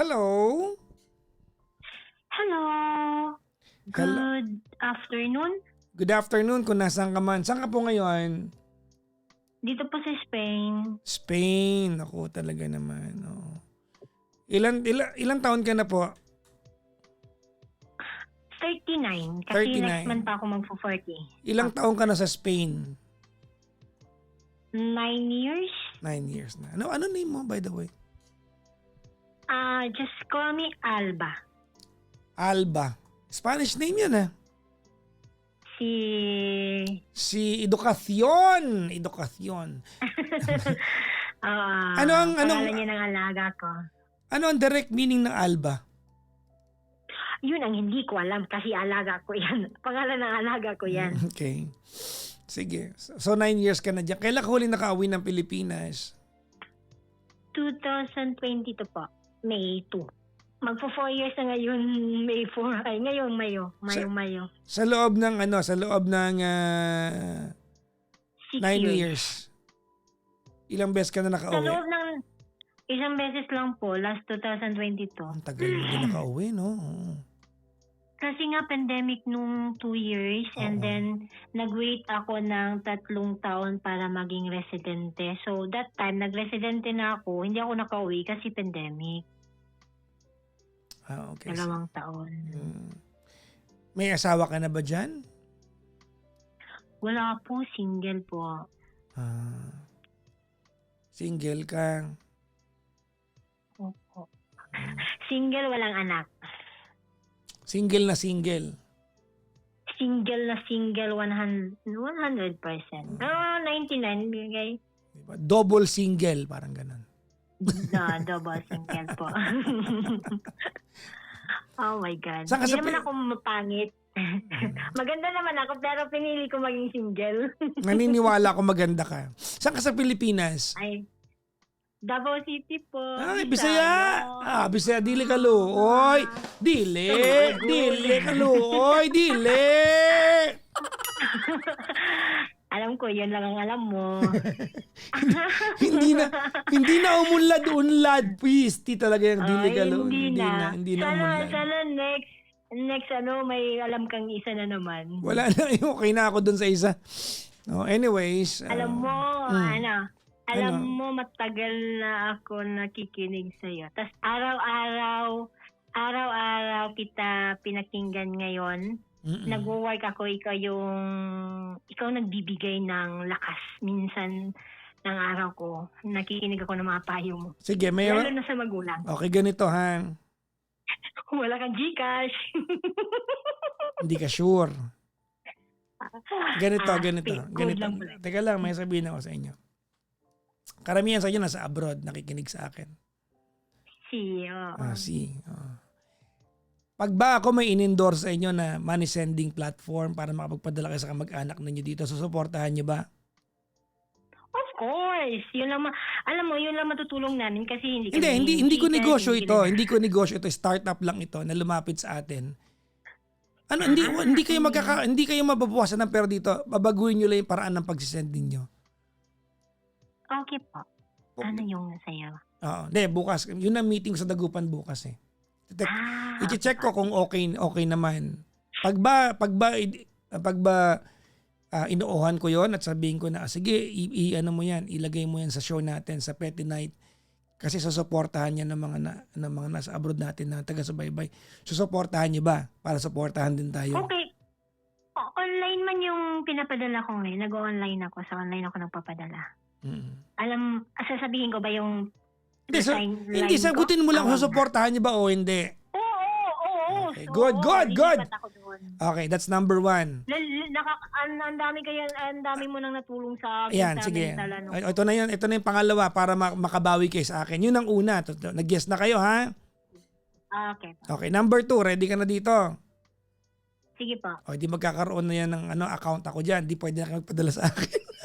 Hello? Hello. Hello. Good afternoon. Good afternoon kung nasaan ka man. Saan ka po ngayon? Dito po sa Spain. Spain. Ako talaga naman. Oh. Ilan taon ka na po? 39. Kasi 39. next month pa ako magpo-40. Ilang taon ka na sa Spain? 9 years. 9 years na. Ano name mo by the way? Just call me Alba. Alba. Spanish name yan ah. Si Educacion. Educacion. Pangalan niya ng alaga ko. Ano ang direct meaning ng Alba? Yun ang hindi ko alam kasi alaga ko yan. Pangalan ng alaga ko yan. Okay. Sige. So 9 years ka na dyan. Kailan ka huli nakauwi ng Pilipinas? 2022 po. May 2. Magpo 4 years na ngayon, May 4. Ay, ngayon, Mayo. Sa loob ng 9 years. Ilang beses ka na nakauwi? Sa loob ng isang beses lang po, last 2022. Ang tagal mo din nakauwi, no? Kasi nga pandemic nung 2 years and then nag-wait ako ng 3 taon para maging residente. So that time, nag-residente na ako. Hindi ako nakauwi kasi pandemic. Okay. 2 taon. May asawa ka na ba dyan? Wala po, single po. Single ka? Opo. Single, walang anak. Single na single? Single na single, 100%. 99 bigay. Diba? Double single, parang ganun. Double single po. Oh my God. Saan ka Hindi sa naman ako mapangit. Maganda naman ako pero pinili ko maging single. Naniniwala ako maganda ka. Saan ka sa Pilipinas? Ay, Davao City po. Ay, Bisaya. Bisaya, dili ka lo. Oy, dili ka lo. Oy, dili. Alam ko, yun lang ang alam mo. hindi na umunlad. Please, di talaga yung dili ka lo. Hindi na umunlad. Sana next may alam kang isa na naman. Wala na, okay na ako dun sa isa. No, anyways. Alam mo, alam mo, matagal na ako nakikinig sa'yo. Tapos araw-araw kita pinakinggan ngayon. Nag-work ako, ikaw nagbibigay ng lakas minsan ng araw ko. Nakikinig ako ng mga payo mo. Sige, lalo na sa magulang. Okay, ganito ha. Wala kang Gcash. Hindi ka sure. Ganito. Teka lang, may sabihin ako sa inyo. Karamihan sa inyo nasa abroad, nakikinig sa akin. Pag ba ako may in-endorse sa inyo na money sending platform para makapagpadala kayo sa kamag-anak ninyo dito, susuportahan nyo ba? Of course. Yun lang alam mo, yun lang matutulong namin kasi hindi ko negosyo ito. Hindi ko negosyo ito. Startup lang ito na lumapit sa atin. Hindi kayo mababawasan ng pera dito. Babaguhin nyo lang yung paraan ng pagsisend ninyo. Okay po. Ano yung sayo? Bukas. Yun ang meeting sa Dagupan bukas eh. I-check ko kung okay naman. Pag ba inuuhan ko yon at sabihin ko na sige, ilagay mo yan sa show natin sa Petty Night kasi susuportahan niya ng mga nasa abroad natin na taga-subaybay. Susuportahan niyo ba para suportahan din tayo? Okay. Online man yung pinapadala ko ngayon. Nag-online ako. Sa online ako nagpapadala. Sasabihin ko ba yung hindi, sagutin mo lang kung susuportahan niyo ba o hindi. Oo. Okay. Good. Okay, that's number 1. Ang dami mo nang natulong sa akin. Ayan, sige. Ito na yung pangalawa para makabawi kayo sa akin. Yun ang una. Nag-guess na kayo, ha? Okay. Okay, number 2. Ready ka na dito? Sige po. Di magkakaroon na yan ng account ako dyan. Di pwede na kayo magpadala sa akin.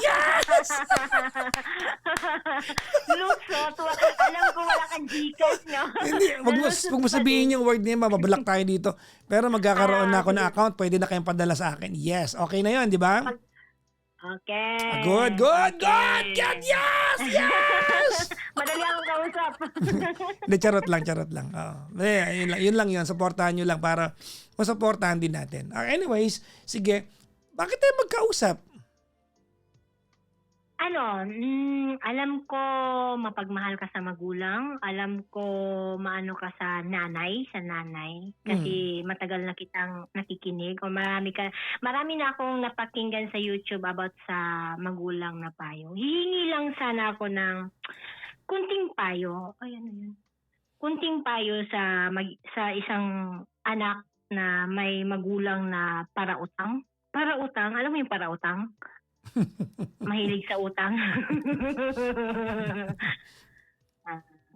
Yes! Lukso. Alam ko wala kang Gcash, no? Hindi, wag mo sabihin yung word niya, mabablock tayo dito. Pero magkakaroon na ako ng account, pwede na kayong padala sa akin. Yes, okay na yun, di ba? Okay. Good! Yes! Madali akong kausap. Hindi, charot lang. Oo. Yun lang yun. Supportahan nyo lang para masuportahan din natin. Anyways, sige. Bakit tayo magkausap? Alam ko mapagmahal ka sa magulang. Alam ko maano ka sa nanay. Kasi matagal na kitang nakikinig. O marami na akong napakinggan sa YouTube about sa magulang na payo. Hihingi lang sana ako ng kunting payo. Ay, ano yun? Kunting payo sa isang anak na may magulang na parautang. Parautang? Alam mo yung parautang? Mahilig sa utang.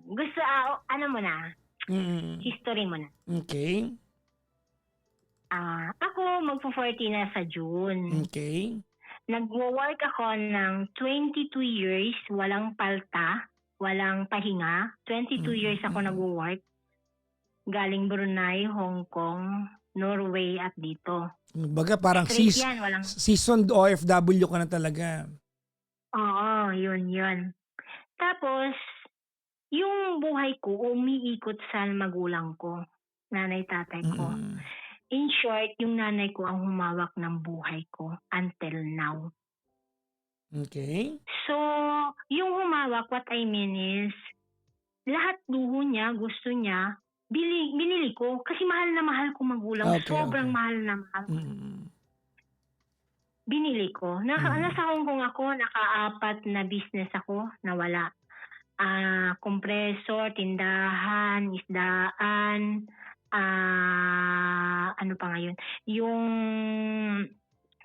Gusto, ano mo na, Mm. history mo na. Okay. Ako, magpo-40 na sa June. Okay. Nagwo-work ako ng 22 years, walang palta, walang pahinga. 22 years ako nagwo-work. Galing Brunei, Hong Kong, Norway at dito. Baga parang Straight yan, walang... seasoned OFW ka na talaga. Oo, yun. Tapos, yung buhay ko umiikot sa magulang ko, nanay, tatay ko. In short, yung nanay ko ang humawak ng buhay ko until now. Okay. So, yung humawak, what I mean is, lahat luho niya, gusto niya, binili ko. Kasi mahal na mahal ko magulang. Okay, Sobrang okay. mahal na mahal. Binili ko. Nasa Hong Kong ako, naka-4 na business ako, nawala. Kompresor, tindahan, isdaan, ano pa ngayon? Yung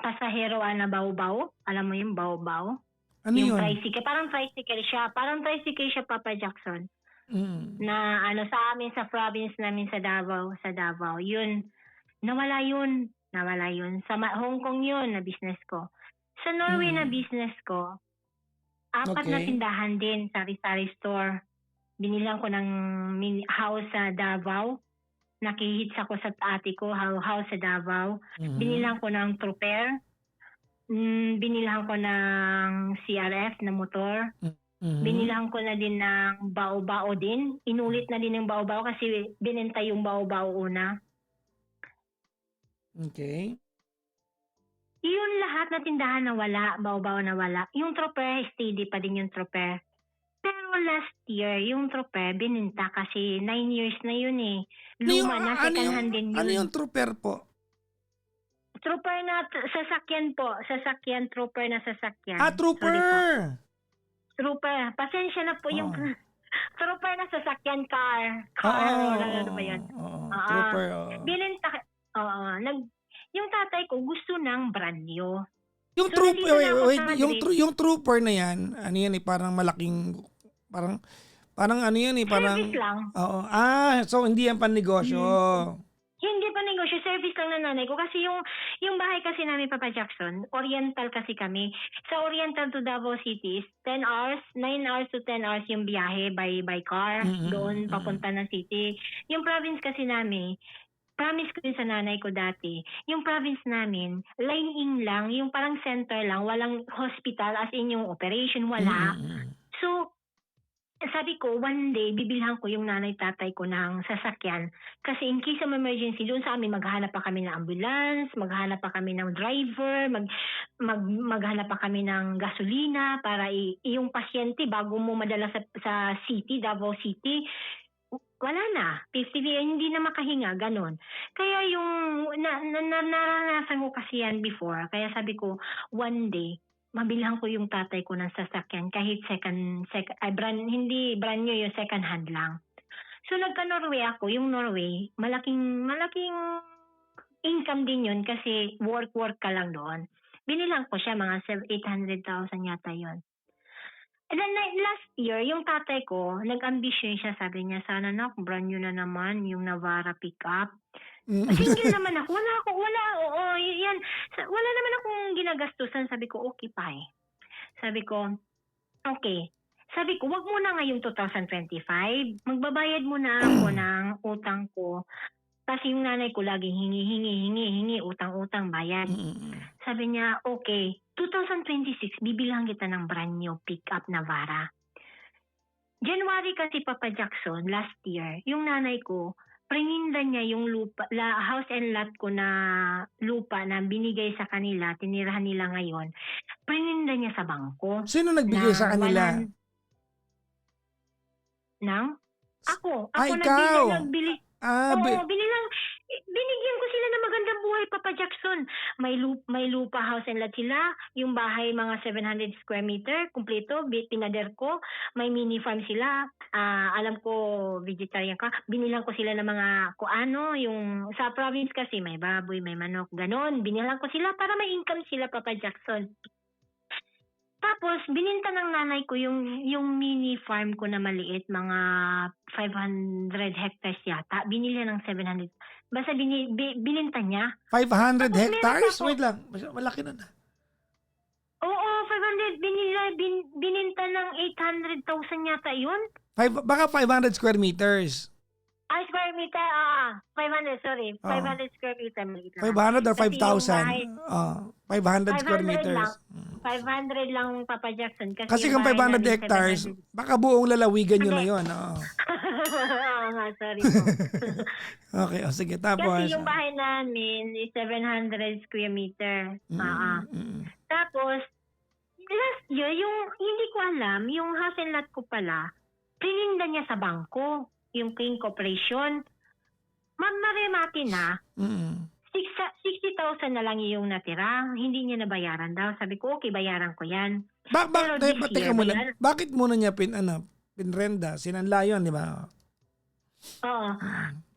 pasahero na baw-baw. Alam mo yung baw-baw? Ano yung yun? tricycle. Parang tricycle siya, Papa Jackson. Na sa amin, sa province namin sa Davao. Yun. Nawala yun. Sa Hong Kong yun na business ko. Sa Norway na business ko, 4 na Okay. tindahan din, sari-sari store. Binilang ko ng house sa Davao. Nakihits ako sa ate ko, house sa Davao. Binilang ko ng trooper. Binilang ko ng CRF na motor. Binilang ko na din ng bao-bao din. Inulit na din ng bao-bao kasi binenta yung bao-bao una. Okay. Yun lahat na tindahan na wala, bao-bao na wala. Yung trooper, steady pa din yung trooper. Pero last year, yung trooper, bininta kasi 9 years na yun eh. Luma na, second hand din yun. Ano yung trooper po? Trooper na sasakyan po. Sasakyan, trooper na sasakyan. Trooper! Sorry po. Trooper. Pasensya na po yung trooper na sasakyan car. Ano ba yun? Trooper. Bininta. Yung tatay ko gusto ng brand new. Yung So, trooper, nandito na ako wait, sa Madrid. yung trooper na yan, ano yan eh, parang malaking, parang ano yan eh, parang, Service lang. oo. So hindi yan pan-negosyo. Hindi pa negosyo, service lang na nanay ko. Kasi yung bahay kasi namin, Papa Jackson, Oriental kasi kami. Sa Oriental to Davao City is 10 hours, 9 hours to 10 hours yung biyahe by car, doon papunta ng city. Yung province kasi namin, promise ko yun sa nanay ko dati, yung province namin, line-in lang, yung parang center lang, walang hospital as in yung operation, wala. So, sabi ko, one day, bibilhan ko yung nanay-tatay ko ng sasakyan. Kasi in case of emergency, doon sa amin, maghanap pa kami ng ambulance, maghanap pa kami ng driver, maghanap pa kami ng gasolina para yung pasyente, bago mo madala sa city, Davao City, wala na. 50, hindi na makahinga, ganun. Kaya yung, naranasan ko kasi yan before. Kaya sabi ko, one day, mabilhan ko yung tatay ko ng sasakyan kahit hindi brand new, yung second hand lang. So nagka-Norway ako, yung Norway, malaking income din yun kasi work ka lang doon. Binilang ko siya, mga 800,000 yata yun. And then last year, yung tatay ko, nag-ambisyon siya, sabi niya, sana na, brand new na naman, yung Navara pickup. Single naman ako. Yan. Wala naman akong ginagastusan. Sabi ko, okay pa eh. Sabi ko, okay. Sabi ko, wag muna ngayong 2025. Magbabayad muna ako ng utang ko. Kasi yung nanay ko laging hingi, utang-utang, bayad. Sabi niya, okay, 2026, bibilang kita ng brand new pick-up Navara. January kasi, Papa Jackson, last year, yung nanay ko, prininda niya yung lupa, house and lot ko na lupa na binigay sa kanila, tinirahan nila ngayon, prininda niya sa bangko Sino nagbigay sa ng kanila? Ako Ikaw. nagbili. Ah, Oo, binigyan ko sila ng magandang buhay, Papa Jackson. May lupa, house and lot sila. Yung bahay, mga 700 square meter, kumpleto, pinader ko. May mini farm sila. Alam ko, vegetarian ka. Binilang ko sila ng mga yung sa province kasi, may baboy, may manok, ganon. Binilang ko sila para may income sila, Papa Jackson. Tapos, bininta ng nanay ko yung mini farm ko na maliit, mga 500 hectares yata. Binili ng 700. Basta bininta niya. 500 Tapos, hectares? meron pa ako. Wait lang. Malaki na na. Oo, 500. Bininta ng 800,000 yata yun. Baka 500 square meters. Square meter, 500, sorry. 500 square meter. Maliit lang. 500 or Kasi yung 5,000? 500 square 500 meters. lang. 500 lang, Papa Jackson. Kasi yung kung bahay 500 namin, hectares, 700. baka buong lalawigan nyo na Hindi. yun. Oo. Oo nga, sorry po. Okay, sige. Tapos, Kasi yung bahay namin is 700 square meter. Tapos, last year, yung hindi ko alam, yung house and lot ko pala, prininda niya sa bangko, yung King Corporation. Maremati na, 60,000 na lang yung natira. Hindi niya nabayaran daw. Sabi ko, okay, bayaran ko yan. Pero this teka year, muna. Bakit muna niya pinrenda? Sinanla yun, di ba? Oo.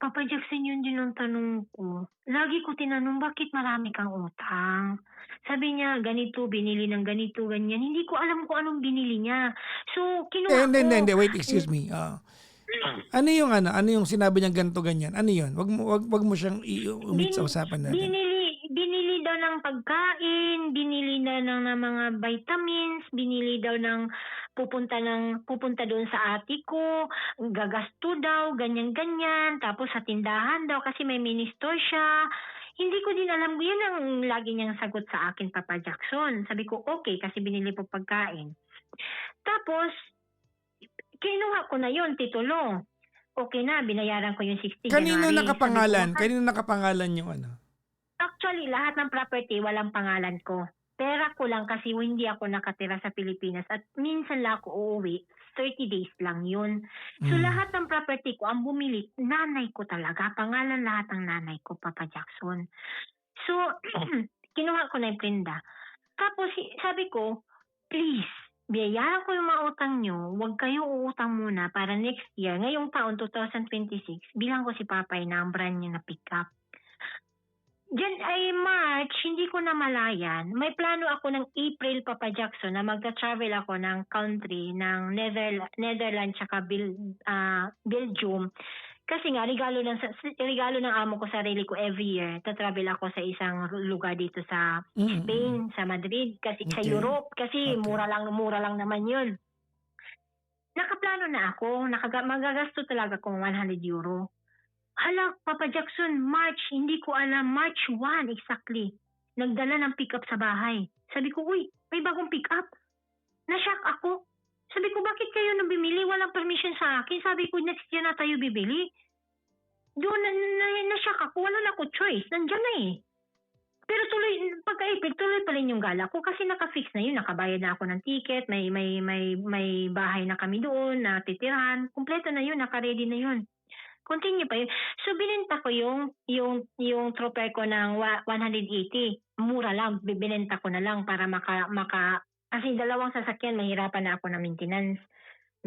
Papa Jackson, yun din ang tanong ko. Lagi ko tinanong, bakit marami kang utang? Sabi niya, ganito, binili ng ganito, ganyan. Hindi ko alam kung anong binili niya. So, kinuha ko. Hindi. Wait, excuse me. Ano yung sinabi niya ganito, ganyan? Ano yun? Wag mo siyang i-omit sa usapan natin. Binili daw ng pagkain, binili na ng mga vitamins, binili daw ng pupunta doon sa ate ko, gagasto daw, ganyan-ganyan, tapos sa tindahan daw kasi may mini store siya. Hindi ko din alam, yun ang lagi niyang sagot sa akin, Papa Jackson. Sabi ko, okay, kasi binili po pagkain. Tapos, kinuha ko na yun, titulo. Okay na, binayaran ko yung 60 Kanino January. nakapangalan? Kanino nakapangalan yung ano? Actually, lahat ng property, walang pangalan ko. Pera ko lang kasi hindi ako nakatira sa Pilipinas at minsan lang ako uuwi, 30 days lang yun. So lahat ng property ko, ang bumili, nanay ko talaga. Pangalan lahat ng nanay ko, Papa Jackson. So, kinuha ko na yung prinda. Tapos sabi ko, please, biyayaran ko yung mga utang nyo, huwag kayo uutang muna para next year, ngayong taon 2026, bilang ko si Papay na ang brand niya na pick up. Diyan ay March, hindi ko na malayan. May plano ako ng April, Papa Jackson, na magta-travel ako ng country, ng Netherlands tsaka Belgium. Kasi nga, regalo ng amo ko sarili ko every year. Ta-travel ako sa isang lugar dito sa Spain, sa Madrid, kasi sa Europe. Kasi mura lang naman yun. Nakaplano na ako, magagasto talaga kung 100 euro. Hala, Papa Jackson, March, hindi ko alam, March 1 exactly. Nagdala ng pick-up sa bahay. Sabi ko, uy, may bagong pick-up. Na-shock ako. Sabi ko, bakit kayo nang bimili? Walang permission sa akin. Sabi ko, next year na tayo bibili. Doon, na-shock ako. Wala na ako choice. Nandiyan na eh. Pero pagka-April, tuloy pa rin yung gala ko kasi naka-fix na yun. Nakabayad na ako ng ticket. May bahay na kami doon na titirahan. Kumpleto na yun. Naka-ready na yun. Continue pa yun. So, binenta ko yung trooper ko ng 180. Mura lang. Binenta ko na lang para kasi dalawang sasakyan, mahirapan na ako na maintenance.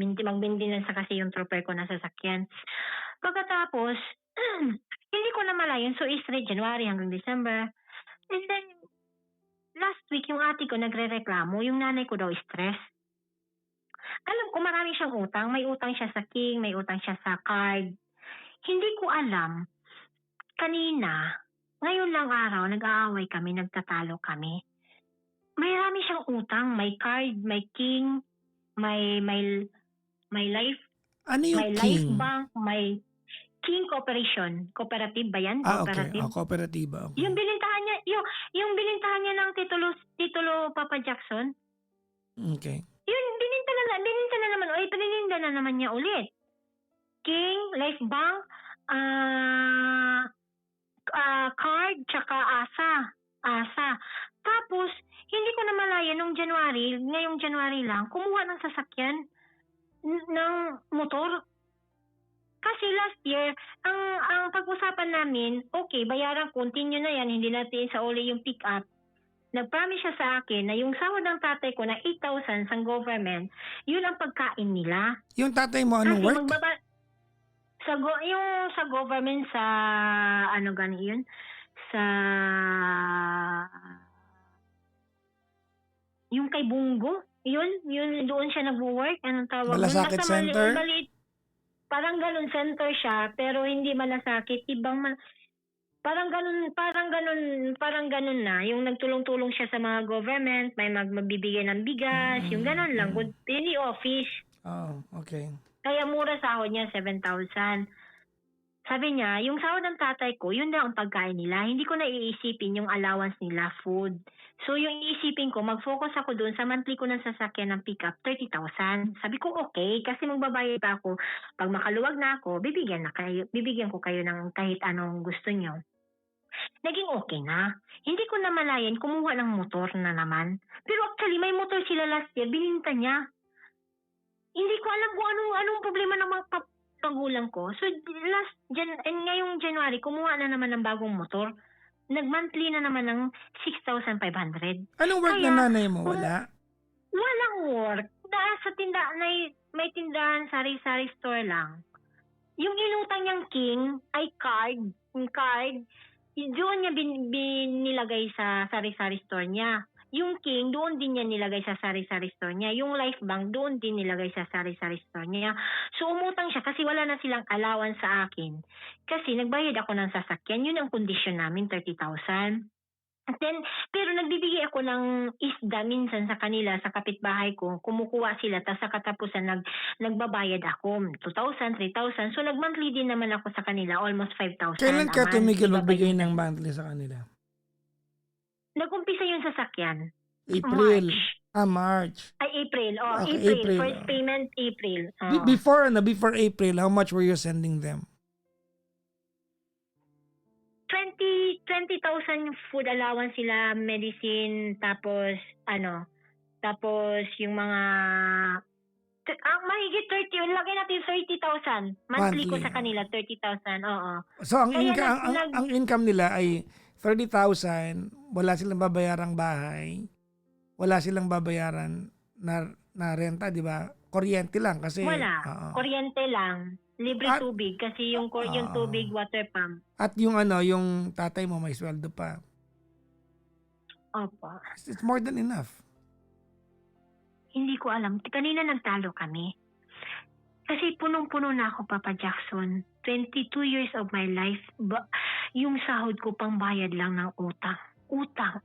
Mag-maintenance na kasi yung trooper ko na sasakyan. Pagkatapos, hindi ko na malayan. So, straight January hanggang December. And then, last week, yung ate ko nagre-reklamo. Yung nanay ko daw stress. Alam ko, marami siyang utang. May utang siya sa King, may utang siya sa card. Hindi ko alam, kanina, ngayon lang araw, nag-aaway kami, nagtatalo kami. Marami siyang utang, may card, may King, may life, ano yung may King? life bank, may King Corporation. Cooperative ba yan? Okay. Kooperatiba. Okay. Yung binintahan niya ng titulo Papa Jackson. Okay. Yun, bininta na naman. Pininda na naman niya ulit. King, Life Bank, card, tsaka ASA. Tapos, hindi ko na malaya nung January, ngayong January lang, kumuha ng sasakyan ng motor. Kasi last year, ang pag-usapan namin, okay, bayaran, continue na yan, hindi natin sa uli yung pick up. Nag-promise siya sa akin na yung sahod ng tatay ko na 8,000 sa government, yun ang pagkain nila. Yung tatay mo anong Kasi work? yung sa government sa ano gani yun sa yung kay Bungo, yun doon siya nagwo-work, anong tawag doon? Malasakit Center? Maliit, parang ganun center siya, pero hindi malasakit, parang ganun na, yung nagtulong-tulong siya sa mga government, may magbibigay ng bigas, yung ganun lang, hindi office. Oh, okay. Kaya mura sahod niya, 7,000. Sabi niya, yung sahod ng tatay ko, yun daw ang pagkain nila. Hindi ko na iisipin yung allowance nila, food. So yung iisipin ko, mag-focus ako doon sa monthly ko ng sasakyan ng pick-up, 30,000. Sabi ko, okay, kasi magbabayad pa ako. Pag makaluwag na ako, bibigyan ko kayo ng kahit anong gusto niyo. Naging okay na. Hindi ko na malayan, kumuha ng motor na naman. Pero actually, may motor sila last year, bininta niya. Hindi ko alam kung anong problema ng mga pagulang ko. So, ngayong January, kumuha na naman ng bagong motor. Nag-monthly na naman ng 6,500. Anong work Kaya, na nanay mo? Wala? Walang work. Sa may tindahan, sari-sari store lang. Yung inutang niyang King ay card. Yung card, doon niya binilagay sa sari-sari store niya. Yung King, doon din niya nilagay sa sari-sari store niya. Yung Life Bank, doon din nilagay sa sari-sari store niya. So, umutang siya kasi wala na silang allowance sa akin. Kasi nagbayad ako ng sasakyan. Yun ang kondisyon namin, 30,000. Then, pero nagbibigay ako ng isda minsan sa kanila, sa kapitbahay ko. Kumukuha sila, tapos sa katapusan nagbabayad ako. 2,000, 3,000. So, nag-monthly din naman ako sa kanila, almost 5,000. Kailan ka tumigil magbigay Ibabayad. ng monthly sa kanila? Nag-umpisa yung sasakyan. April. March. March. Ay, April. Okay, April. April. First payment, April. Before April, how much were you sending them? 20,000 yung food allowance sila, medicine, tapos yung mga mahigit 30, lagay natin 30,000. Monthly ko sa kanila, 30,000. Oo. So, Kaya ang income nila ay 30,000, wala silang babayarang bahay, wala silang babayaran na renta, di ba? Kuryente lang kasi. Wala. Kuryente lang. Libre At, tubig kasi yung tubig, water pump. At yung yung tatay mo may sweldo pa. Opo. It's more than enough. Hindi ko alam. Kanina nagtalo kami. Kasi punong-puno na ako, Papa Jackson. 22 years of my life, yung sahod ko pang bayad lang ng utang. Utang.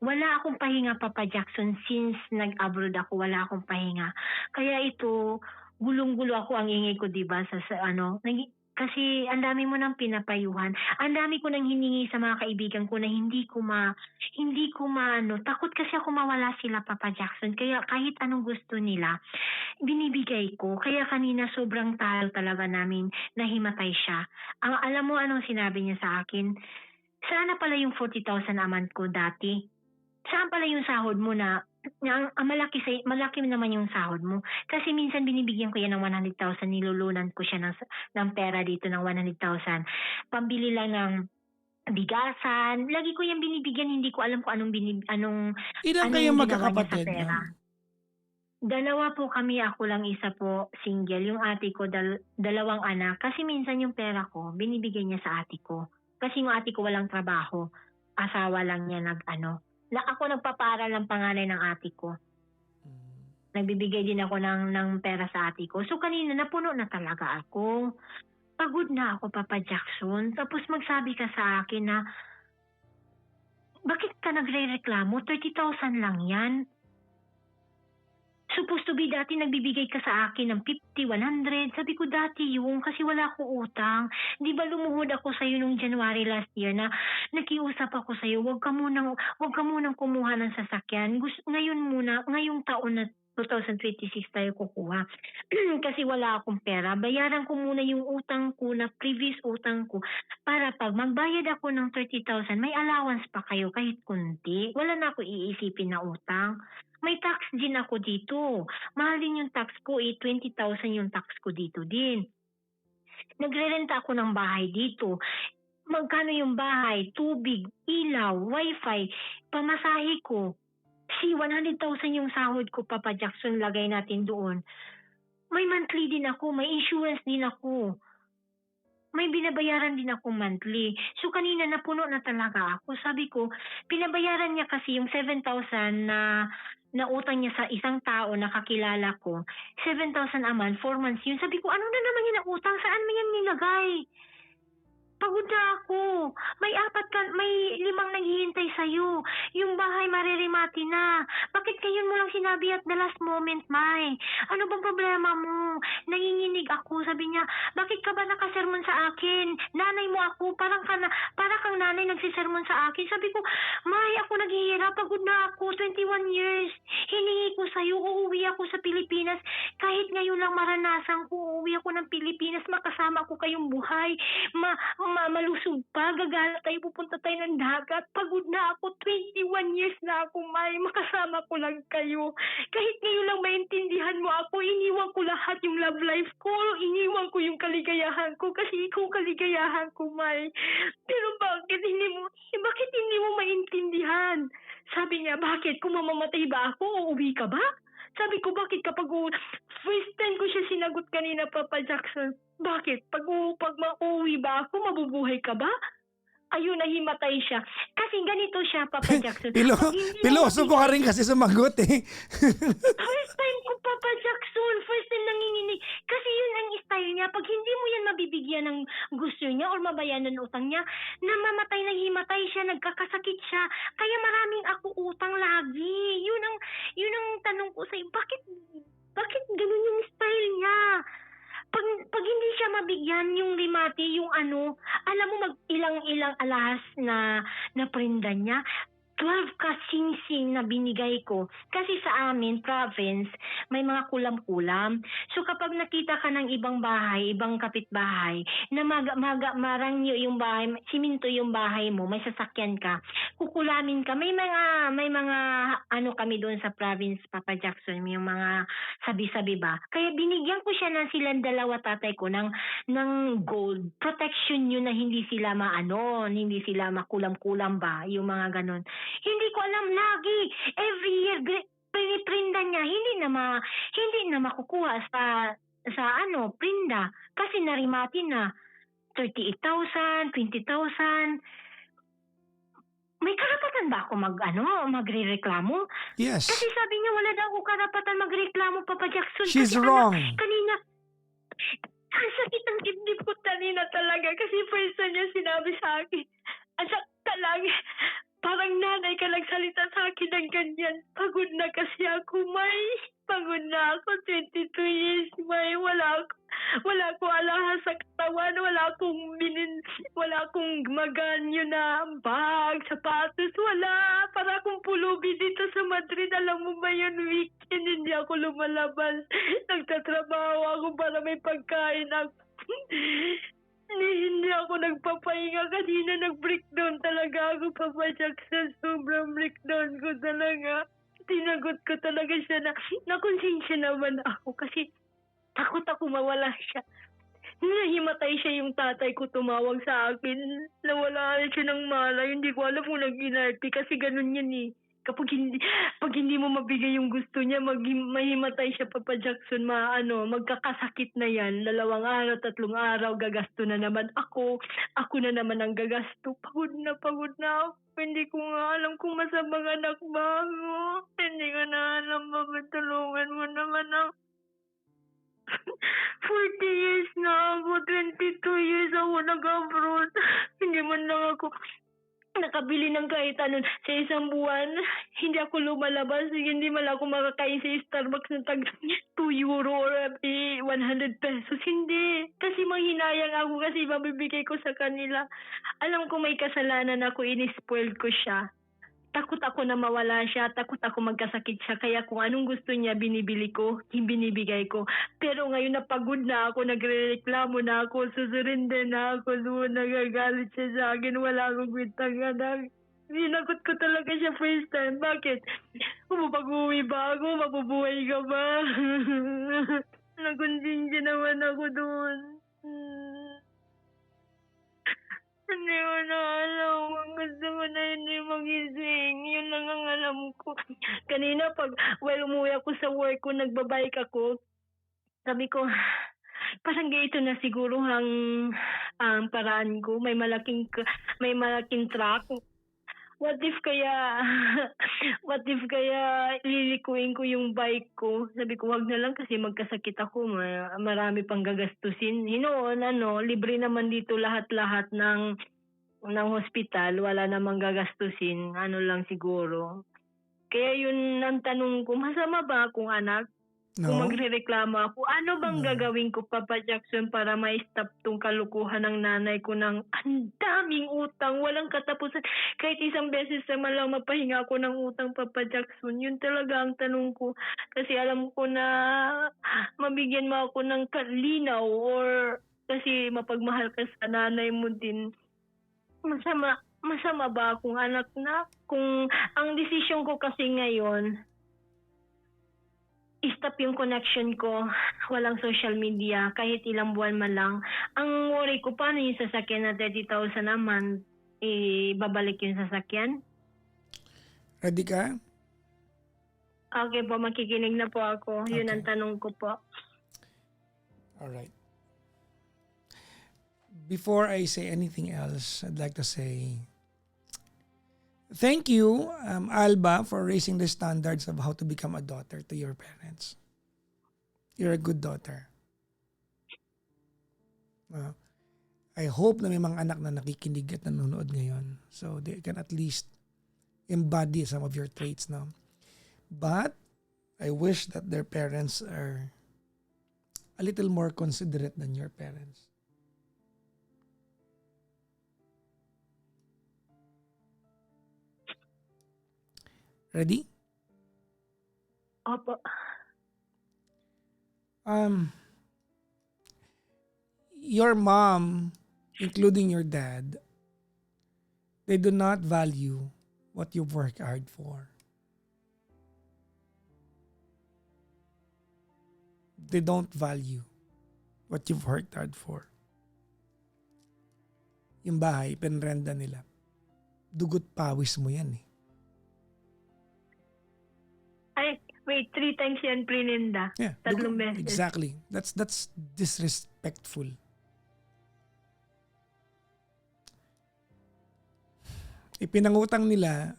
Wala akong pahinga, Papa Jackson, since nag-abroad ako, wala akong pahinga. Kaya ito, gulong-gulo ako ang ingay ko, diba, kasi ang dami mo nang pinapayuhan. Ang dami ko nang hiningi sa mga kaibigan ko na hindi ko takot kasi ako mawala sila, Papa Jackson. Kaya kahit anong gusto nila, binibigay ko. Kaya kanina sobrang talo talaga namin na himatay siya. Alam mo anong sinabi niya sa akin? Sana pala yung 40,000 a month ko dati. Saan pala yung sahod mo na malaki naman yung sahod mo. Kasi minsan binibigyan ko yan ng 100,000, nilulunan ko siya ng pera dito ng 100,000. Pambili lang ng bigasan. Lagi ko yan binibigyan, hindi ko alam kung anong Ilan kayong magkakapatid? Dalawa po kami, ako lang isa po, single. Yung ate ko, dalawang anak. Kasi minsan yung pera ko, binibigyan niya sa ate ko. Kasi yung ate ko walang trabaho. Asawa lang niya ako nagpaparal ng panganay ng ate ko. Nagbibigay din ako ng pera sa ate ko. So kanina napuno na talaga ako. Pagod na ako, Papa Jackson. Tapos magsabi ka sa akin na, bakit ka nagre-reklamo? 30,000 lang yan. Supposed to be dati nagbibigay ka sa akin ng 50, 100. Sabi ko dati yung kasi wala ko utang. Di ba lumuhod ako sa iyo nung January last year na nakiusap ako sa iyo, wag ka munang kumuha ng sasakyan. Ngayong taon na 2026 tayo kukuha. Kasi wala akong pera. Bayaran ko muna yung utang ko na previous utang ko para pag magbayad ako ng 30,000, may allowance pa kayo kahit kunti. Wala na ako iisipin na utang. May tax din ako dito. Mahal din yung tax ko, 20,000 yung tax ko dito din. Nagre-renta ako ng bahay dito. Magkano yung bahay, tubig, ilaw, wifi, pamasahe ko. 100,000 yung sahod ko, Papa Jackson, lagay natin doon. May monthly din ako, may insurance din ako. May binabayaran din ako monthly. So kanina napuno na talaga ako. Sabi ko, pinabayaran niya kasi yung 7,000 na utang niya sa isang tao na kakilala ko. 7,000 a month, 4 months yun. Sabi ko, ano na naman yun ang utang? Saan mo yan nilagay? Pagod na ako. May 5 naghihintay sa'yo. Yung bahay maririmati na. Bakit ngayon mo lang sinabi at the last moment, May? Ano bang problema mo? Nanginginig ako. Sabi niya, bakit ka ba nakasermon sa akin? Nanay mo ako. Para kang nanay nagsisermon sa akin. Sabi ko, May, ako naghihirap. Pagod na ako. 21 years. Hiningi ko sa'yo. Uuwi ako sa Pilipinas. Kahit ngayon lang maranasan ko. Uuwi ako ng Pilipinas. Makasama ko kayong buhay. Malusog pa, gagala tayo, pupunta tayo ng dagat. Pagod na ako, 21 years na ako, May. Makasama ko lang kayo. Kahit ngayon lang maintindihan mo ako, iniwan ko lahat yung love life ko. Iniwan ko yung kaligayahan ko kasi ikaw kaligayahan ko, May. Pero bakit hindi mo maintindihan? Sabi niya, bakit? Kung mamamatay ba ako, uuwi ka ba? Sabi ko, bakit kapag first time ko siya sinagot kanina, Papa Jackson, bakit? Pag mauwi ba ako, mabubuhay ka ba? Ayun, nahimatay siya. Kasi ganito siya, Papa Jackson. Pag hindi Pilosopo ka rin kasi sumagot eh. First time ko, Papa Jackson. First time nanginginig. Kasi yun ang style niya. Pag hindi mo yan mabibigyan ng gusto niya or mabayanan ng utang niya, namamatay, nahimatay siya, nagkakasakit siya. Kaya maraming ako utang lagi. Yun ang tanong ko sa'yo. Bakit ganun yung style niya? Pag hindi siya mabigyan yung limati, yung alam mo ilang alahas na prinda niya, 12 kasingsing na binigay ko. Kasi sa amin, province, may mga kulam-kulam. So kapag nakita ka ng ibang bahay, ibang kapitbahay, na marangyo yung bahay, siminto yung bahay mo, may sasakyan ka, kukulamin ka. May mga kami doon sa province, Papa Jackson, yung mga sabi-sabi ba. Kaya binigyan ko siya ng silang dalawa tatay ko ng gold. Protection yun na hindi sila hindi sila makulam-kulam ba, yung mga ganon. Hindi ko alam lagi. Every year, piniprinda niya. Hindi na makukuha sa prinda. Kasi narimati na 38,000, 20,000. May karapatan ba ako magrereklamo? Yes. Kasi sabi niya wala daw ako karapatan magreklamo, Papa Jackson. She's kasi wrong. Kanina, ang sakit ang dibdib ko kanina talaga. Kasi first time niya sinabi sa akin, asak ka lang. Parang nanay ka nagsalita sa akin ng ganyan. Pagod na kasi ako, May. Pagod na ako. 22 years, May. Wala ko alahas sa katawan. Wala akong maganyo na bag, sapatos. Wala. Para akong pulubi dito sa Madrid. Alam mo ba yun, weekend hindi ako lumalabas. Nagtatrabaho ako para may pagkain ako. Hindi ako nagpapahinga. Kanina nag-breakdown talaga ako, Papa Jackson. Sobrang breakdown ko talaga. Tinagot ko talaga siya na nakonsensya naman ako kasi takot ako mawala siya. Nahimatay siya yung tatay ko, tumawag sa akin. Nawala siya ng malay. Hindi ko alam kung nag-inarti kasi ganun yan eh. Pag hindi mo mabigay yung gusto niya, mahimatay siya, Papa Jackson, magkakasakit na yan. 2 araw, 3 araw, gagasto na naman ako. Ako na naman ang gagasto. Pagod na ako. Hindi ko nga alam kung masamang anak ba ako. Hindi ko na alam, matulungan mo naman ako. 40 years na ako, 22 years ako nag-abroad. Hindi man lang ako nakabili ng kahit sa isang buwan. Hindi ako lumalabas. Hindi man ako makakain sa Starbucks ng tag 2 euro or 100 pesos. Hindi. Kasi manghinayang ako kasi mabibigay ko sa kanila. Alam ko may kasalanan ako, inispoil ko siya. takot ako na mawala siya, takot ako magkasakit siya. Kaya kung anong gusto niya, binibili ko, binibigay ko. Pero ngayon napagod na ako, nagrereklamo na ako, susurrender na ako doon, nagagalit siya sa akin, wala akong kwentang anak. Sinakot ko talaga siya first time. Bakit? Kung pag-uwi ba ako, mabubuhay ka ba? Nagkonsensya naman ako doon. Hindi ko na alam. Ang gusto ko na hindi magising. Yun lang ang alam ko. Kanina while umuwi ako sa work ko, nagbabike ako. Sabi ko, parang ganito na siguro ang paraan ko. May malaking truck. What if kaya lilikuin ko yung bike ko? Sabi ko, wag na lang kasi magkasakit ako. Marami pang gagastusin. Libre naman dito lahat-lahat ng hospital. Wala namang gagastusin. Ano lang siguro. Kaya yun ang tanong ko, masama ba akong anak? Kung No? magrereklamo ako, ano bang gagawin ko, Papa Jackson, para ma-stop tong kalukuhan ng nanay ko ng ang daming utang, walang katapusan. Kahit isang beses naman lang mapahinga ako ng utang, Papa Jackson. Yun talaga ang tanong ko. Kasi alam ko na mabigyan mo ako ng kalinaw or kasi mapagmahal ka sa nanay mo din. Masama ba akong anak na? Kung ang desisyon ko kasi ngayon, stop yung connection ko, walang social media, kahit ilang buwan man lang. Ang worry ko, paano yung sasakyan na 30,000 naman, babalik yung sasakyan? Ready ka? Okay po, makikinig na po ako. Yun ang tanong ko po. Alright. Before I say anything else, I'd like to say thank you, Alba, for raising the standards of how to become a daughter to your parents. You're a good daughter. I hope na may mga anak na nakikinig at nanonood ngayon so they can at least embody some of your traits now. But I wish that their parents are a little more considerate than your parents. Ready? Opo. Your mom, including your dad, they do not value what you've worked hard for. They don't value what you've worked hard for. Yung bahay, pinrenda nila. Dugot pawis mo yan eh. Ay, wait, 3 times yan prininda. Yeah, 3 beses. exactly. That's disrespectful. Ipinangutang nila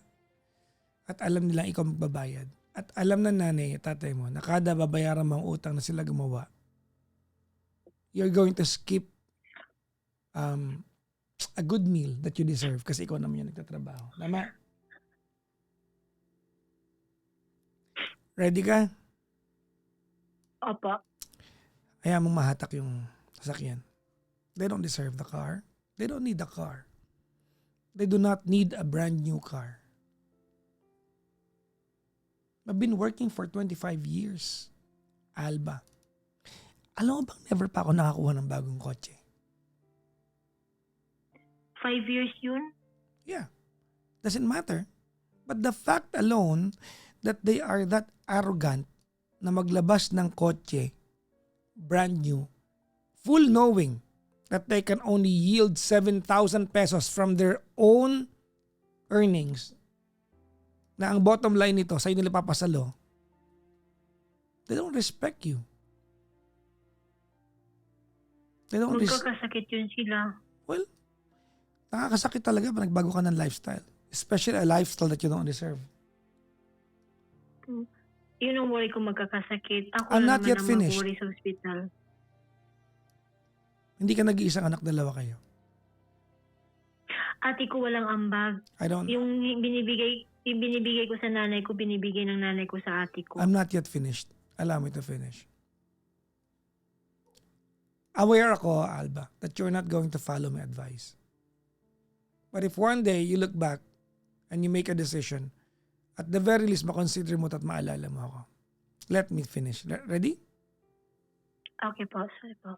at alam nilang ikaw magbabayad. At alam na nanay at tatay mo na kada babayaran mo ang utang na sila gumawa, you're going to skip a good meal that you deserve kasi ikaw naman yung nagtatrabaho. Tama? Ready ka? Opo. Ayaw mong mahatak yung sasakyan. They don't deserve the car. They don't need the car. They do not need a brand new car. I've been working for 25 years. Alba. Alam mo bang never pa ako nakakuha ng bagong kotse? 5 years yun? Yeah. Doesn't matter. But the fact alone that they are that arrogant na maglabas ng kotse, brand new, full knowing that they can only yield 7,000 pesos from their own earnings, na ang bottom line nito, sa'yo nila papasalo, they don't respect you. They don't Magkakasakit yun sila. Well, nakakasakit talaga pag nagbago ka ng lifestyle. Especially a lifestyle that you don't deserve. Yun ang worry ko, magkakasakit. Ako I'm na not naman yet ang finished. mag-worry sa ospital. Hindi ka nag-iisang anak, dalawa kayo. Ate ko walang ambag. I don't, Yung binibigay ko sa nanay ko, binibigay ng nanay ko sa ate ko. I'm not yet finished. Allow me to finish. Aware ako, Alba, that you're not going to follow my advice. But if one day you look back and you make a decision, at the very least, makonsider mo at maalala mo ako. Let me finish. Ready? Okay po, sorry po.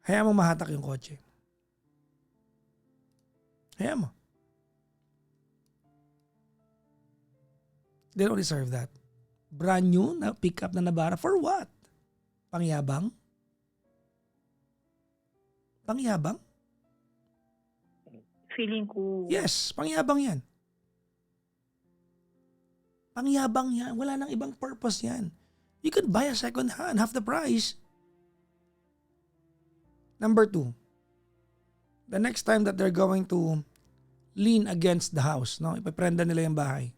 Hayaan mo mahatak yung kotse. Hayaan mo. They don't deserve that. Brand new na pick up na nabara. For what? Pangyabang? Pangyabang? Feeling ko, Yes, pangyabang yan. Pangyabang yan. Wala nang ibang purpose yan. You could buy a second hand, half the price. Number 2, the next time that they're going to lean against the house, no, ipaprenda nila yung bahay,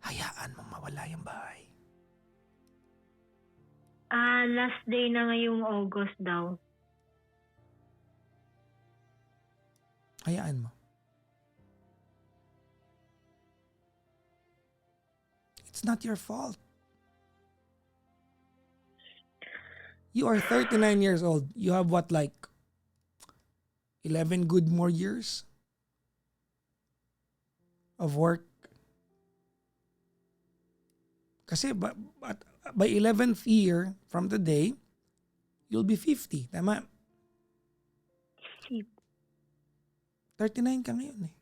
hayaan mong mawala yung bahay. last day na ngayong August daw. Hayaan mo. It's not your fault. You are 39 years old. You have what, like 11 good more years of work? Kasi by 11th year from today, you'll be 50. Tama? Si 39 ka ngayon eh.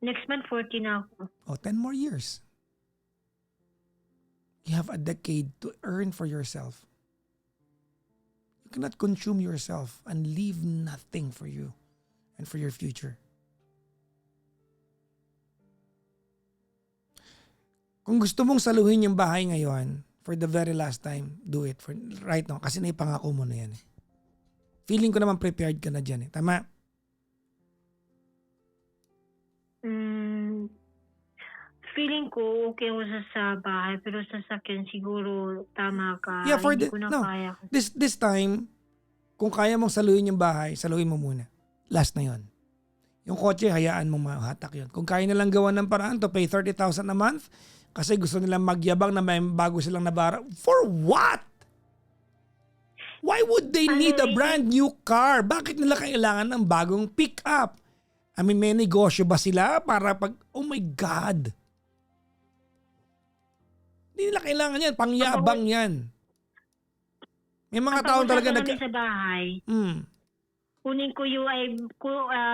Next month, 40 na ako. Oh, 10 more years. You have a decade to earn for yourself. You cannot consume yourself and leave nothing for you and for your future. Kung gusto mong saluhin yung bahay ngayon, for the very last time, do it for right now. Kasi naipangako mo na yan eh. Feeling ko naman prepared ka na dyan eh. Tama? Feeling ko okay ako sa bahay, pero sa sakyan siguro tama ka. Yeah, for Hindi the, ko na no, kaya. this time, kung kaya mong saluhin yung bahay, saluhin mo muna. Last na yon. Yung kotse, hayaan mong mahatak yun. Kung kaya nilang gawan ng paraan to pay 30,000 a month, kasi gusto nilang magyabang na may bago silang nabara. For what? Why would they need a brand new car? Bakit nila kailangan ng bagong pick-up? I mean, may negosyo ba sila para pag, oh my God. Hindi nila kailangan yan. Pangyabang yan. May mga taong talaga kami sa bahay. Kunin ko yung,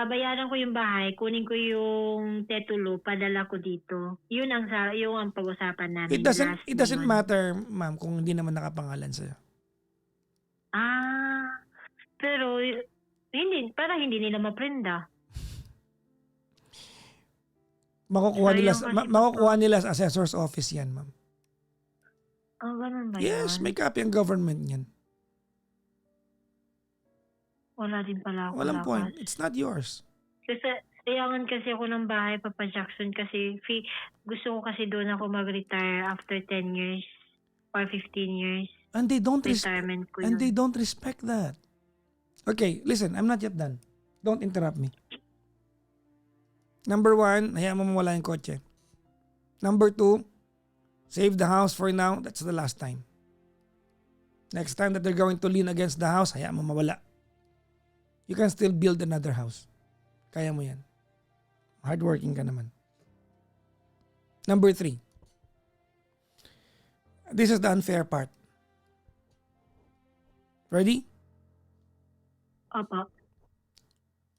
bayaran ko yung bahay, kunin ko yung tetulo, padala ko dito. Yun ang pag-usapan namin. It doesn't matter, ma'am, kung hindi naman nakapangalan sa'yo. Pero hindi nila maprenda. Makukuha nila sa assessor's office yan, ma'am. Ganun ba Yes, yan? may copy ang government yan. Wala din pala ako. Walang point. It's not yours. Kasi sayangan kasi ako ng bahay, Papa Jackson, kasi gusto ko kasi doon ako mag-retire after 10 years or 15 years. And they don't retirement ko yun. they don't respect that. Okay, listen, I'm not yet done. Don't interrupt me. Number 1, hayaan mo mawala yung kotse. Number 2, save the house for now. That's the last time. Next time that they're going to lean against the house, hayaan mo mawala. You can still build another house. Kaya mo yan. Hardworking ka naman. Number 3. This is the unfair part. Ready? Opo.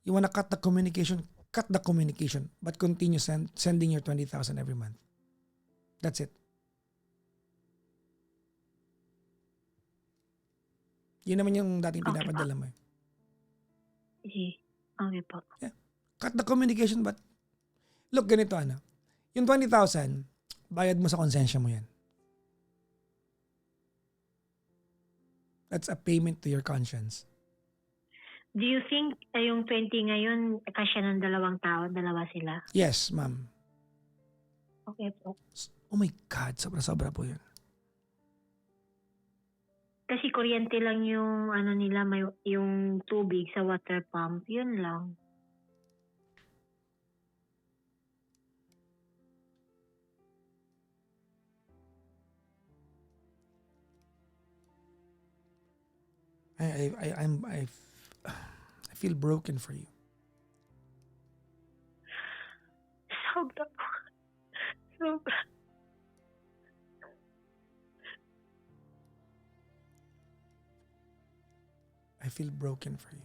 You wanna cut the communication? Cut the communication. But continue sending your 20,000 every month. That's it. Yun naman yung dating pinapadala mo eh. Okay po. Yeah. Cut the communication but look, ganito yung 20,000, bayad mo sa konsensya mo yan. That's a payment to your conscience. Do you think yung 20 ngayon, kasya ng dalawang tao, dalawa sila? Yes, ma'am. Okay po. Oh my God, sobra-sobra po yun. Kasi kuryente lang yung nila, yung tubig sa water pump. Yun lang. I feel broken for you. Sobra po. Sobra. I feel broken for you.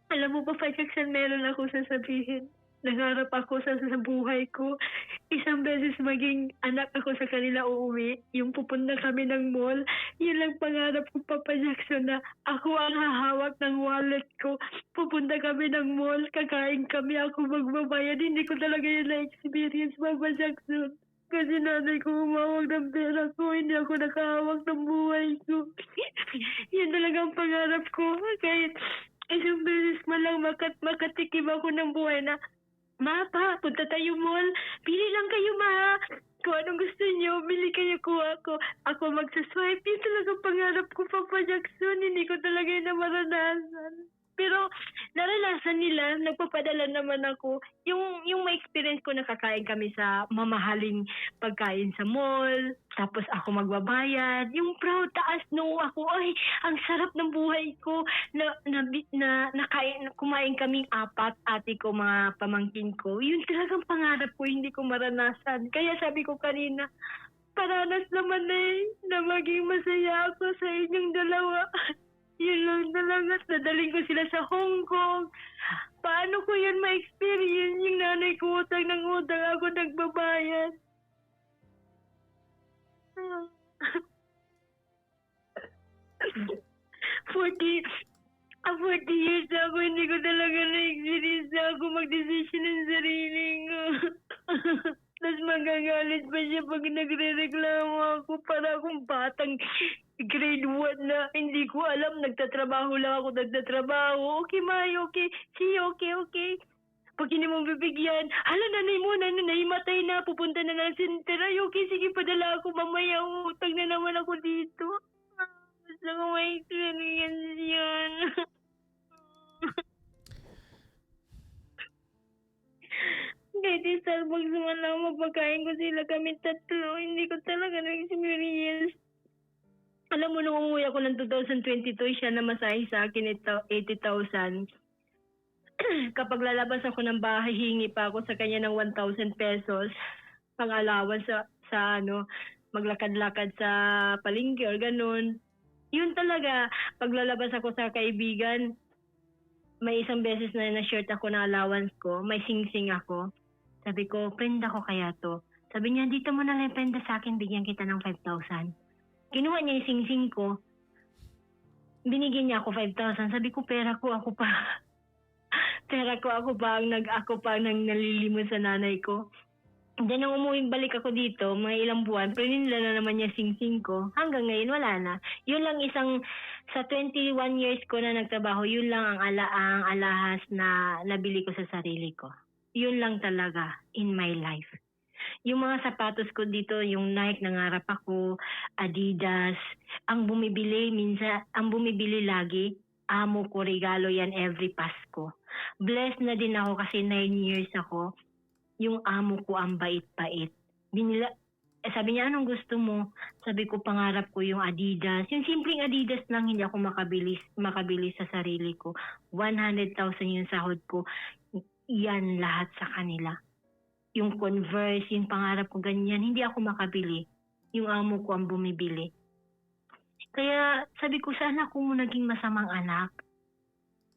Alam mo ba, Jackson, meron ako sasabihin. Nangarap ako sa buhay ko. Isang beses maging anak ako sa kanila uuwi. Yung pupunta kami ng mall. Yun lang pangarap ko, Papa Jackson, na ako ang hahawak ng wallet ko. Pupunta kami ng mall, kakain kami, ako magbabayad. Hindi ko talaga yun na-experience, Papa Jackson. Kasi nanay ko humawak ng pera ko, hindi ako nakahawak ng buhay ko. Yan talaga ang pangarap ko. Kahit isang beses man lang makatikim ako ng buhay na, Ma, Pa, punta tayo mall. Pili lang kayo, Ma. Kung anong gusto niyo, bili kayo, kuha ko. Ako magsaswipe. Yun talagang pangarap ko, Papa Jackson. Hindi ko talaga yun na maranasan. Pero naranasan nila, nagpapadala naman ako. Yung may experience ko, nakakain kami sa mamahaling pagkain sa mall. Tapos ako magbabayad. Yung proud taas no ako, ay, ang sarap ng buhay ko. Kumain kaming 4, ate ko, mga pamangkin ko. Yun talagang pangarap ko, hindi ko maranasan. Kaya sabi ko kanina, paranas naman na maging masaya ako sa inyong dalawa. Yun lang talaga. Nadaling ko sila sa Hong Kong. Paano ko yun ma-experience? Yung nanay ko utang ng utang, ako nagbabayad. 40 years ako, hindi ko talaga na-experience na ako mag-decision ng sarili ko. Tapos magagalit pa siya pag nagre-reklamo ako, para akong batang grade 1 na hindi ko alam, nagtatrabaho lang ako, Okay, May, okay. See, okay. Pag hindi mo bibigyan, hala, nanay, matay na, pupunta na ng center. Ay, okay, sige, padala ako, mamaya, utang na naman ako dito. Gusto ko may experience yun. Kahit Starbucks man lang, mapakain ko sila kami 3. Hindi ko talaga na-experience. Alam mo, nung umuwi ako ng 2022, siya na masahe sa akin ito, 80,000. Kapag lalabas ako ng bahay, hingi pa ako sa kanya ng 1,000 pesos pang-allowance sa maglakad-lakad sa palengke or ganun. Yun talaga, pag lalabas ako sa kaibigan, may isang beses na shirt ako na allowance ko, may sing-sing ako. Sabi ko, prenda ko kaya to. Sabi niya, dito mo na lang prenda sa akin, bigyan kita ng 5,000. Kinuha niya yung sing-sing ko. Binigyan niya ako 5,000. Sabi ko, pera ko, ako pa. Ako pa ang nalilimon sa nanay ko. Then nung balik ako dito, mga ilang buwan, nila na naman niya sing-sing ko. Hanggang ngayon, wala na. Yun lang sa 21 years ko na nagtrabaho, yun lang ang alahas na nabili ko sa sarili ko. Yun lang talaga in my life. Yung mga sapatos ko dito, yung Nike, nangarap ako, Adidas, ang bumibili lagi, amo ko, regalo yan every Pasko. Blessed na din ako kasi 9 years ako. Yung amo ko ang bait-bait. Sabi niya, anong gusto mo? Sabi ko, pangarap ko yung Adidas. Yung simpleng Adidas lang, hindi ako makabili sa sarili ko. 100,000 yung sahod ko. Yan lahat sa kanila. Yung Converse, yung pangarap ko ganyan, hindi ako makabili. Yung amo ko ang bumibili. Kaya sabi ko, sana kung naging masamang anak.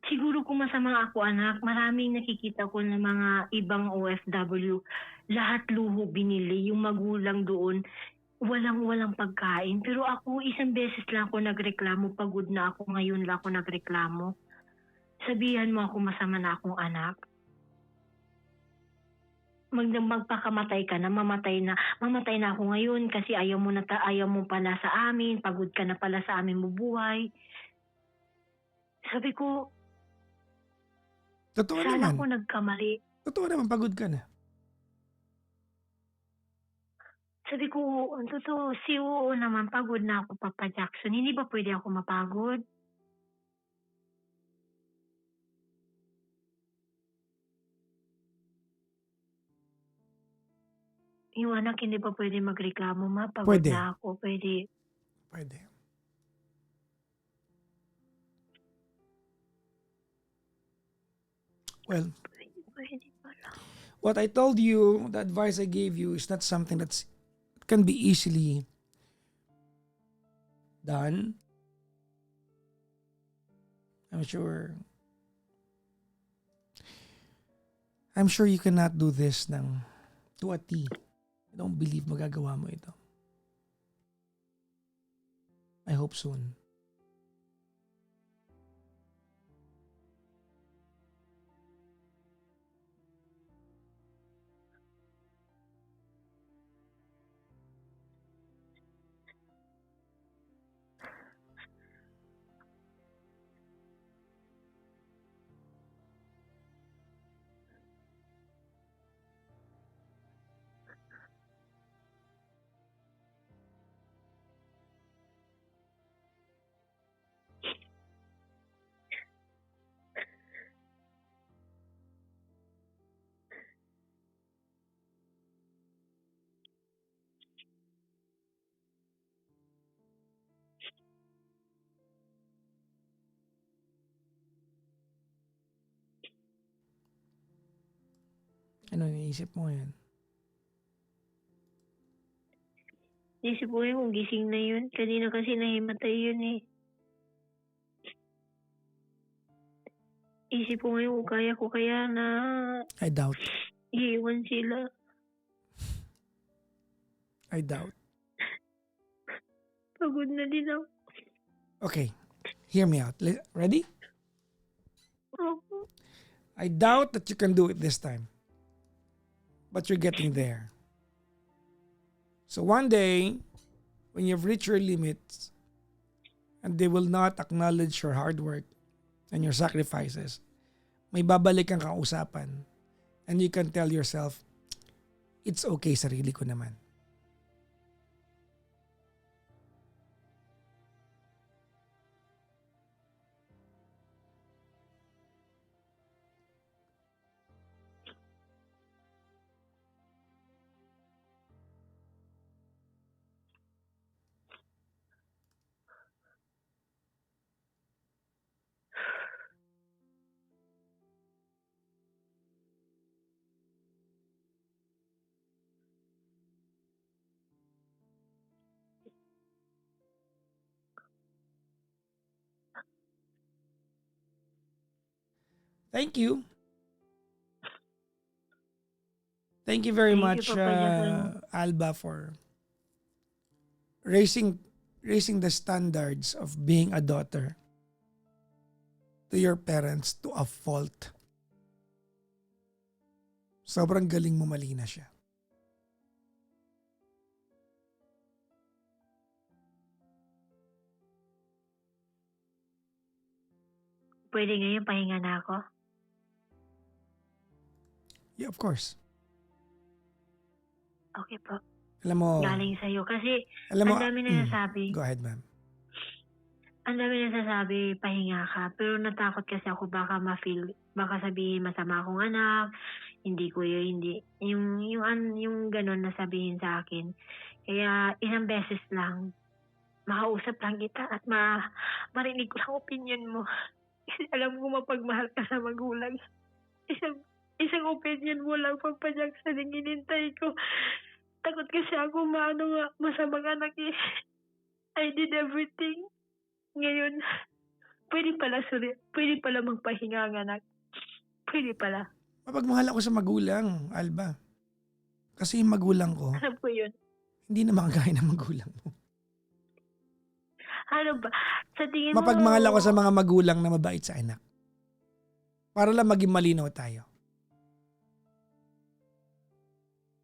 Siguro kung masamang ako anak, maraming nakikita ko ng mga ibang OFW, lahat luho binili, yung magulang doon, walang pagkain. Pero ako, isang beses lang ako nagreklamo, pagod na ako, ngayon lang ako nagreklamo. Sabihan mo ako masama na akong anak. Magpakamatay ka na, mamatay na ako ngayon kasi ayaw mo pala sa amin, pagod ka na pala sa amin bubuhay. Sabi ko, Totoo sana naman. ko nagkamali. Totoo naman, pagod ka na. Sabi ko, totoo, oo naman, pagod na ako, Papa Jackson. Hindi ba pwede ako mapagod? Yung anak, hindi ba pwede magreklamo, Ma? Pagod Pwede. na ako, pwede. Pwede. Well, Pwede pala. what I told you, the advice I gave you is not something can be easily done. I'm sure I'm sure you cannot do this to a T. I don't believe magagawa mo ito. I hope soon. Ano iniisip mo yan? Isip ko kung gising na yun. Kanina kasi nahimatay yun eh. Isip ko ngayon kung kaya ko kaya na I doubt. iiwan sila. I doubt. Pagod na din ako. Okay. Hear me out. Ready? Opo. I doubt that you can do it this time. But you're getting there. So one day, when you've reached your limits, and they will not acknowledge your hard work and your sacrifices, may babalik kang kausapan. And you can tell yourself, it's okay, sarili ko naman. Thank you. Thank you very Thank you, much, Papa Jason. Alba, for raising the standards of being a daughter to your parents to a fault. Sobrang galing mo, malina siya. Pwede ngayon pahinga na ako? Yeah, of course. Okay po. Alam mo, Galing sa'yo. Kasi alam mo, ang dami na nasabi. go ahead, ma'am. Ang dami na nasasabi, pahinga ka. Pero natakot kasi ako baka baka sabihin masama akong anak, hindi ko yun, hindi. Yung ganun na sabihin sa akin. Kaya isang beses lang, makausap lang kita at marinig ko lang opinion mo. Kasi alam ko mapagmahal ka sa magulang. Isang opinion mo lang, Papa Jackson, ang inintay ko. Takot kasi ako masamang anak eh. I did everything. Ngayon, pwede pala magpahinga ang anak. Pwede pala. Mapagmahal ako sa magulang, Alba. Kasi yung magulang ko, Alam ko yun. hindi na makagaya ng magulang mo. Ano ba? Sa tingin mo... Mapagmahal ako sa mga magulang na mabait sa anak. Para lang maging malinaw tayo.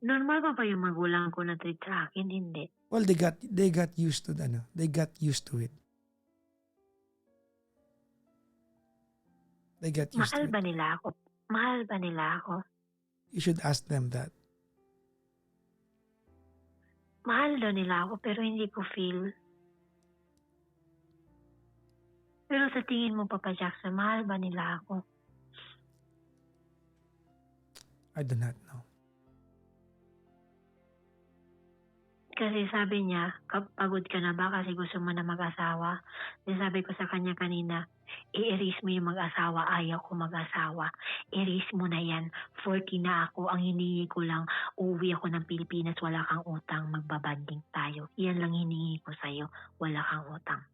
Normal pa ba yung magulang ko na treat sa akin? Hindi. Well, they got used to they got used to it. They got used Mahal to ba it. nila ako? Mahal ba nila ako? You should ask them that. Mahal daw nila ako pero hindi ko feel. Pero sa tingin mo, Papa Jackson, mahal ba nila ako? I do not know. Kasi sabi niya, pagod ka na ba kasi gusto mo na mag-asawa? Then sabi ko sa kanya kanina, I-erase mo yung mag-asawa, ayaw ko mag-asawa. Erase mo na yan. 40 na ako, ang hiningi ko lang, uwi ako ng Pilipinas, wala kang utang, magbabanding tayo. Yan lang hiningi ko sa'yo, wala kang utang.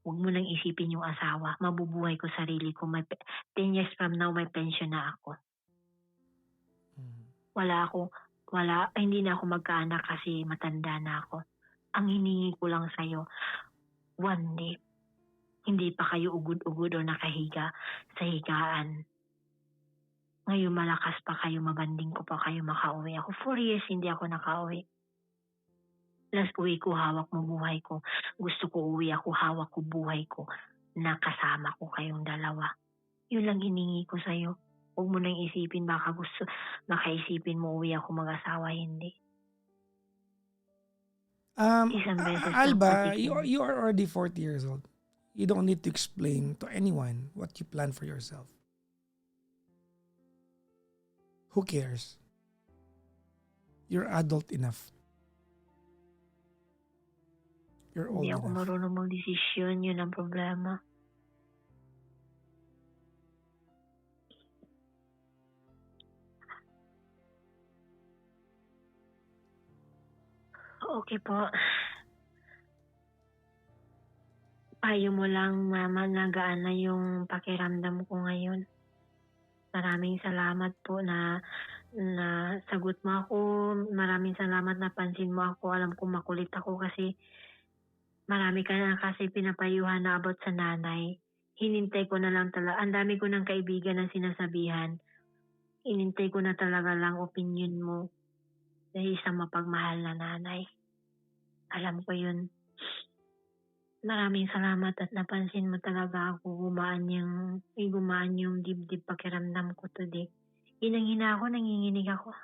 Huwag mo nang isipin yung asawa, mabubuhay ko sarili ko, 10 years from now may pension na ako. Hindi na ako magkaanak kasi matanda na ako. Ang hiningi ko lang sa'yo, one day, hindi pa kayo ugod-ugod o nakahiga sa higaan. Ngayon malakas pa kayo, mabanding ko pa kayo makauwi. Ako 4 years hindi ako nakauwi. Last uwi ko, hawak mo buhay ko. Gusto ko uwi ako, hawak ko buhay ko. Nakasama ko kayong dalawa. Yun lang hiningi ko sa'yo. Huwag mo nang isipin, baka isipin mo uwi ako mag-asawa, hindi. Isang beses lang Alba, patikim. you are already 40 years old. You don't need to explain to anyone what you plan for yourself. Who cares? You're adult enough. You're old Hindi ako enough. marunong mag-desisyon, yun ang problema. Okay po. Payo mo lang, Mama, nagaan na yung pakiramdam ko ngayon. Maraming salamat po na sagot mo ako. Maraming salamat na pansin mo ako. Alam ko makulit ako kasi marami ka na kasi pinapayuhan na about sa nanay. Hinintay ko na lang talaga. Ang dami ko ng kaibigan na sinasabihan. Hinintay ko na talaga lang opinion mo sa isang mapagmahal na nanay. Alam ko yun. Maraming salamat at napansin mo talaga ako. Gumaan yung dibdib pakiramdam ko today. Hinang-hina ako, nanginginig ako.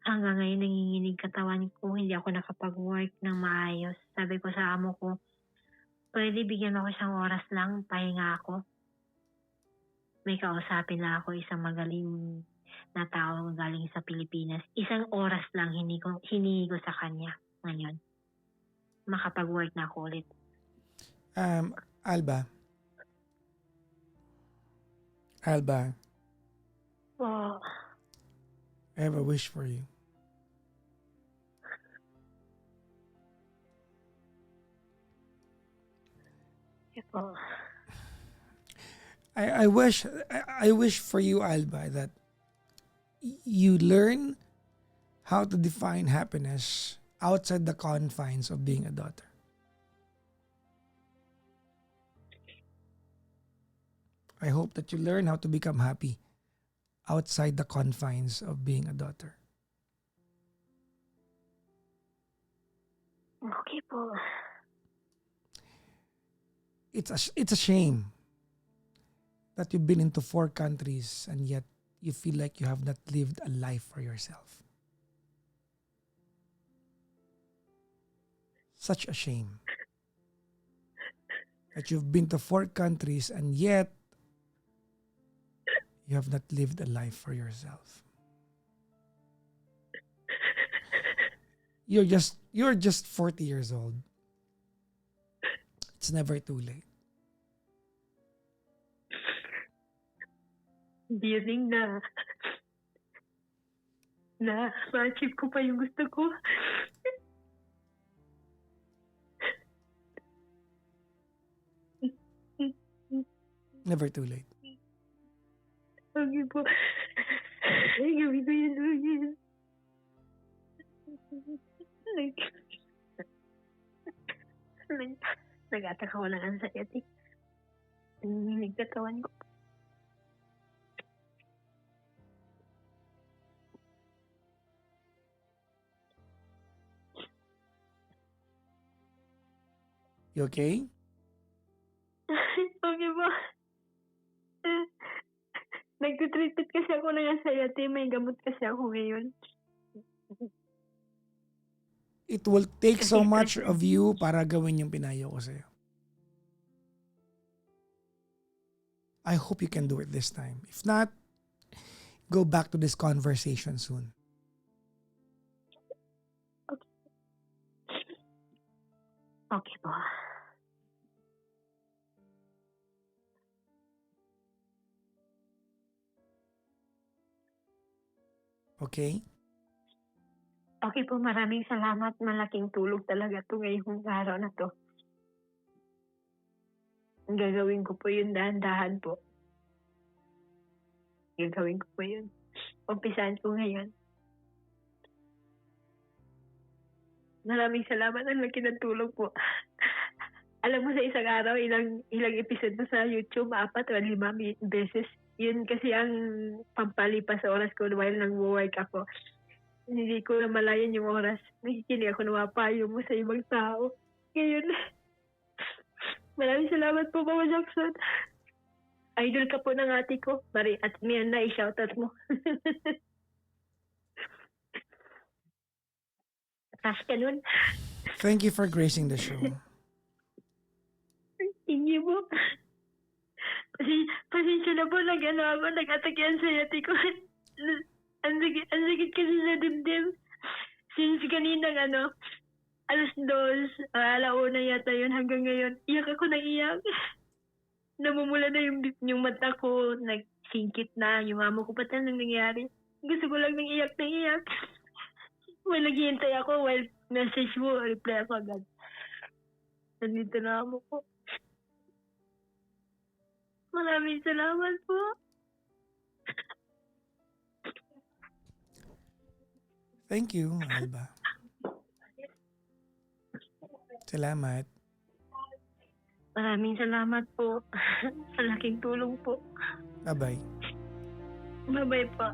Hanggang ngayon nanginginig katawan ko. Hindi ako nakapag-work ng maayos. Sabi ko sa amo ko, pwede bigyan ako isang oras lang, pahinga ako. May kausapin na ako, isang magaling na tao galing sa Pilipinas. Isang oras lang hiningi ko sa kanya ngayon. Makapag-work na ako ulit. Alba. Oh, I have a wish for you. po. I wish for you, Alba, that you learn how to define happiness outside the confines of being a daughter. I hope that you learn how to become happy outside the confines of being a daughter. Okay po. It's a shame that you've been into 4 countries and yet you feel like you have not lived a life for yourself. Such a shame that you've been to 4 countries and yet you have not lived a life for yourself. You're just 40 years old. It's never too late. Feeling na ma-achieve ko pa yung gusto ko. Never too late. Okay po. Ay, gawin ko yun ulit. Nag-atak ako ng anxiety. Nagkatawan ko. You okay? Okay po. Nagtitreatment kasi ako ng anxiety. May gamot kasi ako ngayon. It will take so much of you para gawin yung pinayo ko sa'yo. I hope you can do it this time. If not, go back to this conversation soon. Okay po. Okay? Okay po, maraming salamat. Malaking tulong talaga to ngayong araw na to. Gagawin ko po yun dahan-dahan po. Gagawin ko po yun. Umpisahan ko ngayon. Maraming salamat. Ang laki ng tulong po. Alam mo, sa isang araw, ilang episode mo sa YouTube, 4 o 5 beses. Yun kasi ang pampalipas sa oras ko while nag-work ako. Hindi ko na malayan yung oras. Nakikinig ako ng mga payo mo sa ibang tao. Ngayon, maraming salamat po, Mama Jackson. Idol ka po ng ate ko. Mari, at Miana, i-shoutout mo. Taas ka nun. Thank you for gracing the show. Hindi mo. Pasensya na po, nag-atakyan sa ate ko. Ang sakit kasi sa dibdib. Since kaninang 2:00, alauna yata yun hanggang ngayon. Iyak ako ng iyak. Namumula na yung mata ko, nagsingkit na, yung amo ko, ba't anong nangyari? Gusto ko lang ng iyak na iyak. While naghihintay ako, while message mo, reply ako agad. Nandito na amo ko. Maraming salamat po. Thank you, Alba. Salamat. Maraming salamat po. Sa laking tulong po. Bye-bye. Bye-bye po.